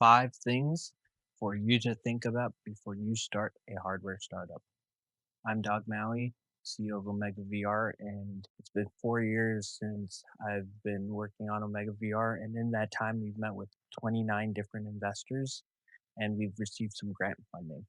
5 things for you to think about before you start a hardware startup. I'm Doug Malley, CEO of Omega VR, and it's been 4 years since I've been working on Omega VR. And in that time, we've met with 29 different investors and we've received some grant funding.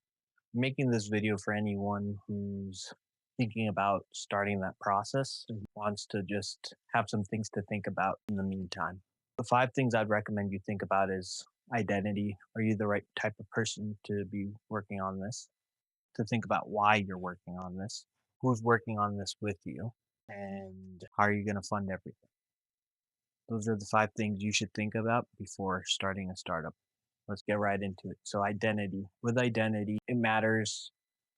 I'm making this video for anyone who's thinking about starting that process and wants to just have some things to think about in the meantime. The 5 things I'd recommend you think about is identity. Are you the right type of person to be working on this? To think about why you're working on this, who's working on this with you, and how are you going to fund everything. Those are the 5 things you should think about before starting a startup. Let's get right into it. So, identity. With identity, it matters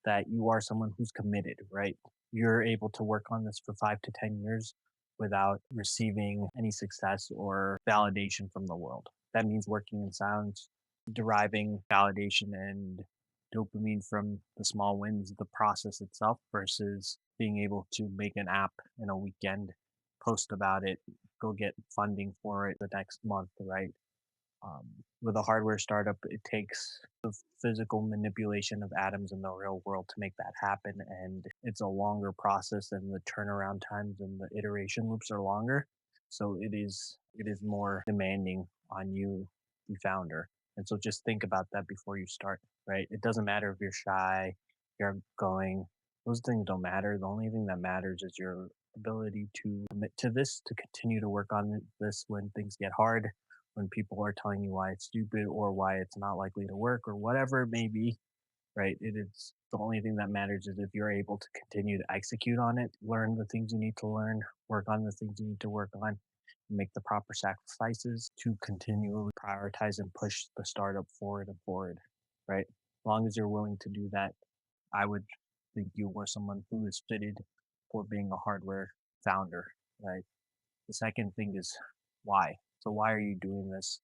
that you are someone who's committed, right? You're able to work on this for 5 to 10 years without receiving any success or validation from the world. That means working in silence, deriving validation and dopamine from the small wins, the process itself, versus being able to make an app in a weekend, post about it, go get funding for it the next month, right? With a hardware startup, it takes the physical manipulation of atoms in the real world to make that happen. And it's a longer process and the turnaround times and the iteration loops are longer. So it is more demanding on you, the founder. And so just think about that before you start, right? It doesn't matter if you're shy, you're going, those things don't matter. The only thing that matters is your ability to commit to this, to continue to work on this when things get hard, when people are telling you why it's stupid or why it's not likely to work or whatever it may be, right? It is the only thing that matters is if you're able to continue to execute on it, learn the things you need to learn, work on the things you need to work on, make the proper sacrifices to continually prioritize and push the startup forward and forward, right? As long as you're willing to do that, I would think you were someone who is fitted for being a hardware founder, right? The second thing is why. So why are you doing this?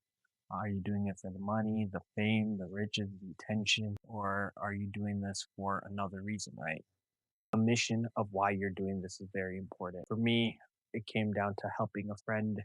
Are you doing it for the money, the fame, the riches, the attention, or are you doing this for another reason, right? The mission of why you're doing this is very important. For me, it came down to helping a friend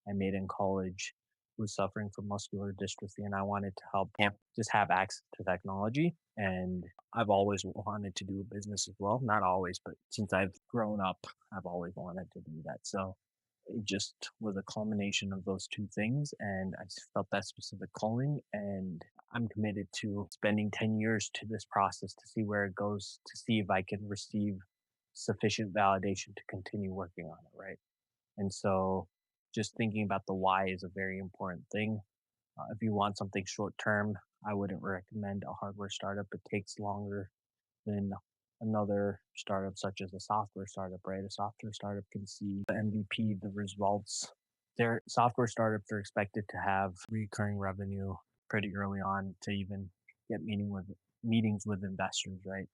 I made in college who was suffering from muscular dystrophy, and I wanted to help him just have access to technology. And I've always wanted to do a business as well. Not always, but since I've grown up, I've always wanted to do that. So it just was a culmination of those 2 things, and I felt that specific calling, and I'm committed to spending 10 years to this process to see where it goes, to see if I can receive sufficient validation to continue working on it, right? And so just thinking about the why is a very important thing. If you want something short term, I wouldn't recommend a hardware startup. It takes longer than another startup such as a software startup, right? A software startup can see the MVP, the results. Their software startups are expected to have recurring revenue pretty early on to even get meetings with investors, right?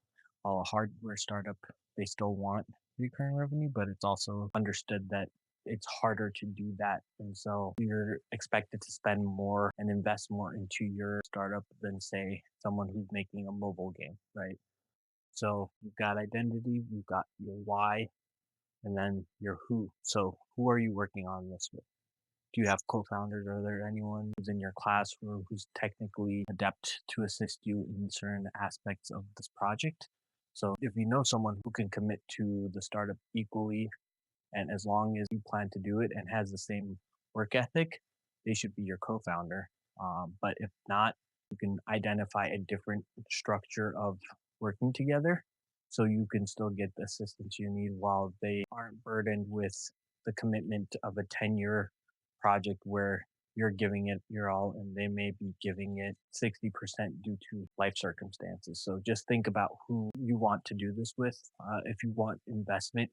While a hardware startup, they still want recurring revenue, but it's also understood that it's harder to do that. And so you're expected to spend more and invest more into your startup than, say, someone who's making a mobile game, right? So you've got identity, you've got your why, and then your who. So who are you working on this with? Do you have co-founders? Are there anyone who's in your class who's technically adept to assist you in certain aspects of this project? So if you know someone who can commit to the startup equally, and as long as you plan to do it and has the same work ethic, they should be your co-founder. But if not, you can identify a different structure of working together so you can still get the assistance you need while they aren't burdened with the commitment of a 10-year project where you're giving it your all and they may be giving it 60% due to life circumstances. So just think about who you want to do this with. If you want investment,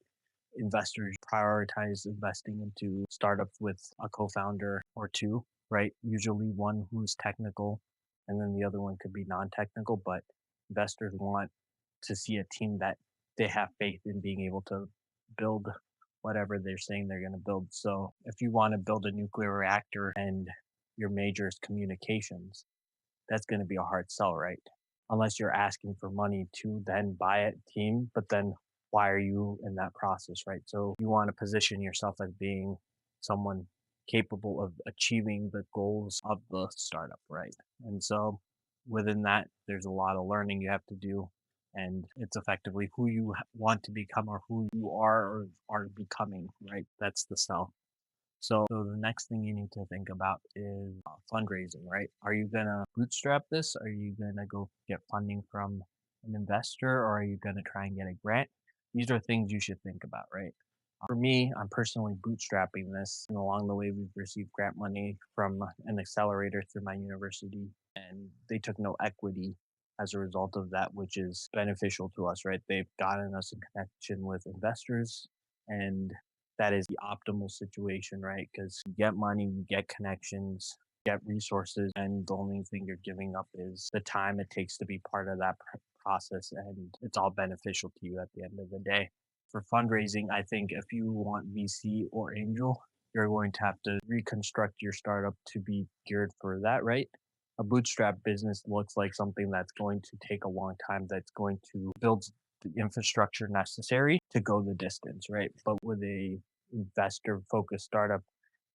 investors prioritize investing into startups with a co-founder or two, right? Usually one who's technical and then the other one could be non-technical, but investors want to see a team that they have faith in being able to build whatever they're saying they're going to build. So if you want to build a nuclear reactor and your major is communications, that's going to be a hard sell, right? Unless you're asking for money to then buy a team, but then why are you in that process, right? So you want to position yourself as being someone capable of achieving the goals of the startup, right? And so within that, there's a lot of learning you have to do. And it's effectively who you want to become or who you are or are becoming, right? That's the self. So the next thing you need to think about is fundraising, right? Are you gonna bootstrap this? Are you gonna go get funding from an investor, or are you gonna try and get a grant? These are things you should think about, right? For me, I'm personally bootstrapping this, and along the way, we've received grant money from an accelerator through my university, and they took no equity as a result of that, which is beneficial to us, right? They've gotten us in connection with investors, and that is the optimal situation, right? Because you get money, you get connections, get resources, and the only thing you're giving up is the time it takes to be part of that process, and it's all beneficial to you at the end of the day. For fundraising, I think if you want VC or angel, you're going to have to reconstruct your startup to be geared for that, right? A bootstrap business looks like something that's going to take a long time, that's going to build the infrastructure necessary to go the distance, right? But with a investor focused startup,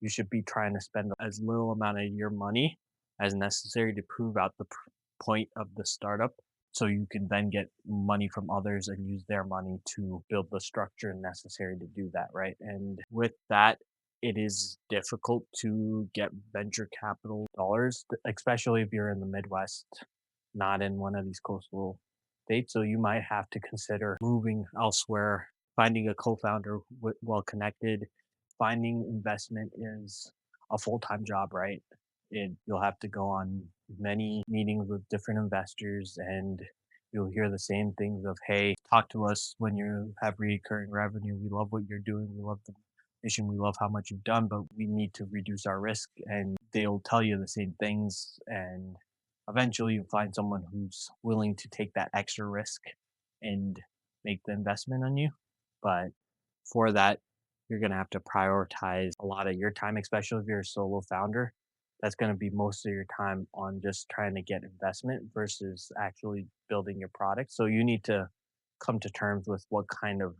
you should be trying to spend as little amount of your money as necessary to prove out the point of the startup so you can then get money from others and use their money to build the structure necessary to do that, right? And with that, it is difficult to get venture capital dollars, especially if you're in the Midwest, not in one of these coastal states. So you might have to consider moving elsewhere, finding a co-founder well connected. Finding investment is a full-time job, right? You'll have to go on many meetings with different investors, and you'll hear the same things of, hey, talk to us when you have recurring revenue. We love what you're doing. We love the mission. We love how much you've done, but we need to reduce our risk. And they'll tell you the same things. And eventually you find someone who's willing to take that extra risk and make the investment on you. But for that, you're going to have to prioritize a lot of your time, especially if you're a solo founder. That's going to be most of your time on just trying to get investment versus actually building your product. So you need to come to terms with what kind of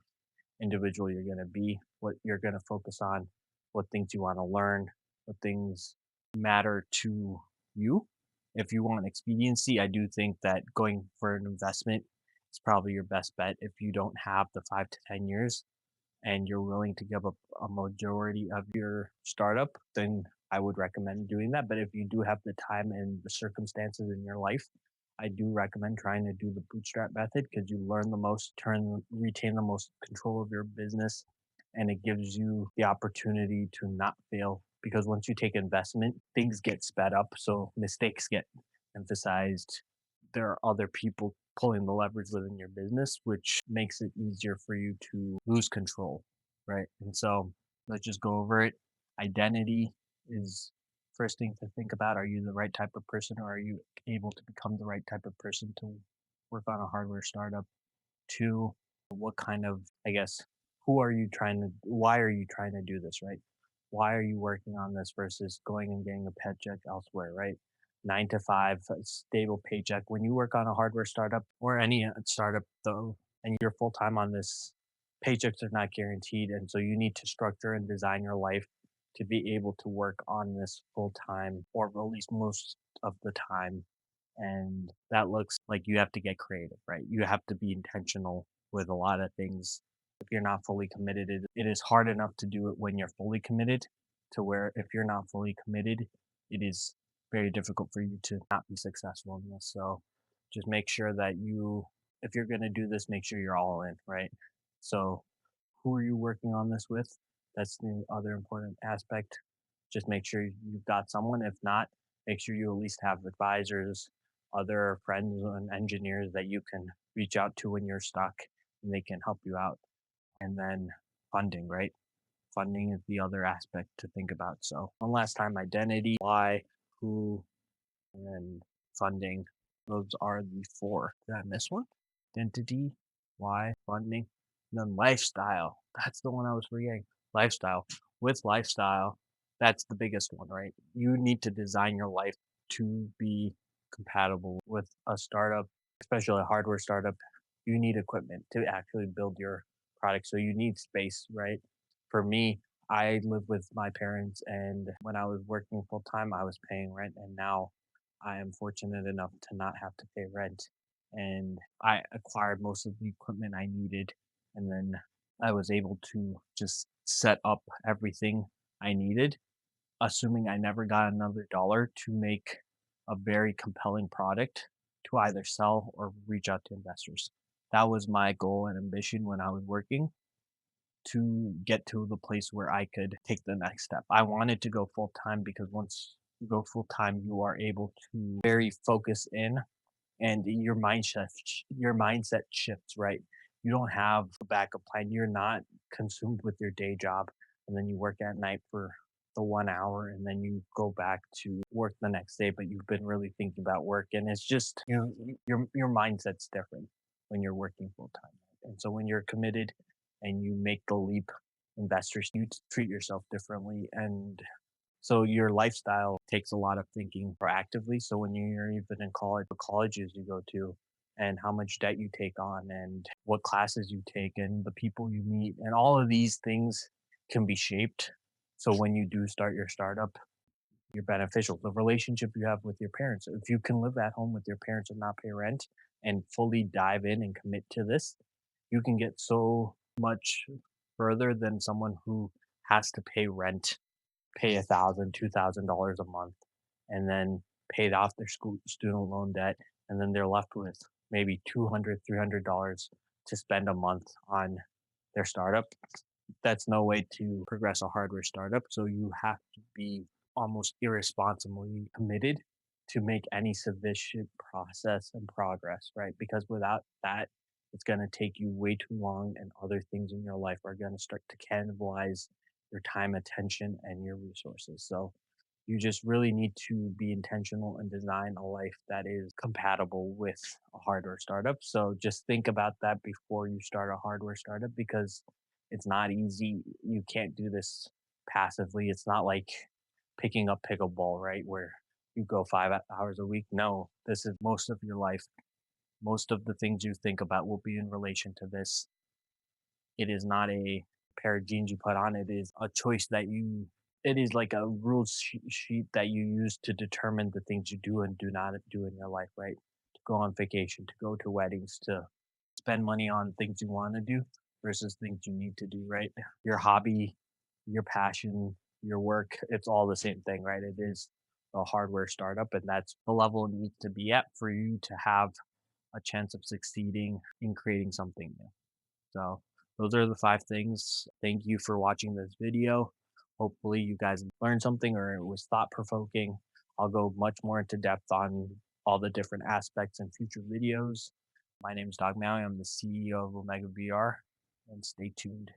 individual you're going to be, what you're going to focus on, what things you want to learn, what things matter to you. If you want expediency, I do think that going for an investment is probably your best bet if you don't have the 5 to 10 years and you're willing to give up a majority of your startup, then I would recommend doing that. But if you do have the time and the circumstances in your life, I do recommend trying to do the bootstrap method because you learn the most, retain the most control of your business, and it gives you the opportunity to not fail. Because once you take investment, things get sped up, so mistakes get emphasized. There are other people pulling the leverage within your business, which makes it easier for you to lose control, right? And so let's just go over it. Identity is first thing to think about. Are you the right type of person, or are you able to become the right type of person to work on a hardware startup? Two, what kind of, I guess, why are you trying to do this, right? Why are you working on this versus going and getting a paycheck elsewhere, right? 9 to 5, a stable paycheck. When you work on a hardware startup or any startup, though, and you're full time on this, paychecks are not guaranteed. And so you need to structure and design your life to be able to work on this full time or at least most of the time. And that looks like you have to get creative, right? You have to be intentional with a lot of things. If you're not fully committed, it is hard enough to do it when you're fully committed, to where if you're not fully committed, it is very difficult for you to not be successful in this. So just make sure that if you're going to do this, make sure you're all in, right? So who are you working on this with? That's the other important aspect. Just make sure you've got someone. If not, make sure you at least have advisors, other friends and engineers that you can reach out to when you're stuck and they can help you out. And then funding, right? Funding is the other aspect to think about. So one last time, identity, why, who, and funding. Those are the four. Did I miss one? Identity, why, funding, and then lifestyle. That's the one I was forgetting. Lifestyle. With lifestyle, that's the biggest one, right? You need to design your life to be compatible with a startup, especially a hardware startup. You need equipment to actually build your product. So you need space, right? For me, I live with my parents, and when I was working full time, I was paying rent, and now I am fortunate enough to not have to pay rent. And I acquired most of the equipment I needed, and then I was able to just set up everything I needed, assuming I never got another dollar to make a very compelling product to either sell or reach out to investors. That was my goal and ambition when I was working to get to the place where I could take the next step. I wanted to go full time because once you go full time, you are able to very focus in and your mindset shifts, right? You don't have a backup plan. You're not consumed with your day job and then you work at night for the 1 hour and then you go back to work the next day, but you've been really thinking about work and it's just your mindset's different when you're working full time. And so when you're committed and you make the leap, investors, you treat yourself differently and so your lifestyle takes a lot of thinking proactively. So when you're even in college, the colleges you go to, and how much debt you take on, and what classes you take, and the people you meet, and all of these things can be shaped. So when you do start your startup, you're beneficial. The relationship you have with your parents, if you can live at home with your parents and not pay rent and fully dive in and commit to this, you can get so much further than someone who has to pay rent, pay 1,000, $2,000 a month, and then paid off their school student loan debt, and then they're left with maybe 200, $300 to spend a month on their startup. That's no way to progress a hardware startup. So you have to be almost irresponsibly committed to make any sufficient process and progress, right? Because without that, it's going to take you way too long, and other things in your life are going to start to cannibalize your time, attention, and your resources. So you just really need to be intentional and design a life that is compatible with a hardware startup. So just think about that before you start a hardware startup because it's not easy. You can't do this passively. It's not like picking up pickleball, right? Where you go 5 hours a week. No, this is most of your life. Most of the things you think about will be in relation to this. It is not a pair of jeans you put on, it is a choice that you it is like a sheet that you use to determine the things you do and do not do in your life, right? To go on vacation, to go to weddings, to spend money on things you wanna do versus things you need to do, right? Your hobby, your passion, your work, it's all the same thing, right? It is a hardware startup, and that's the level it needs to be at for you to have a chance of succeeding in creating something new. So those are the 5 things. Thank you for watching this video. Hopefully you guys learned something or it was thought provoking. I'll go much more into depth on all the different aspects in future videos. My name is Dog Maui. I'm the CEO of Omega VR, and stay tuned.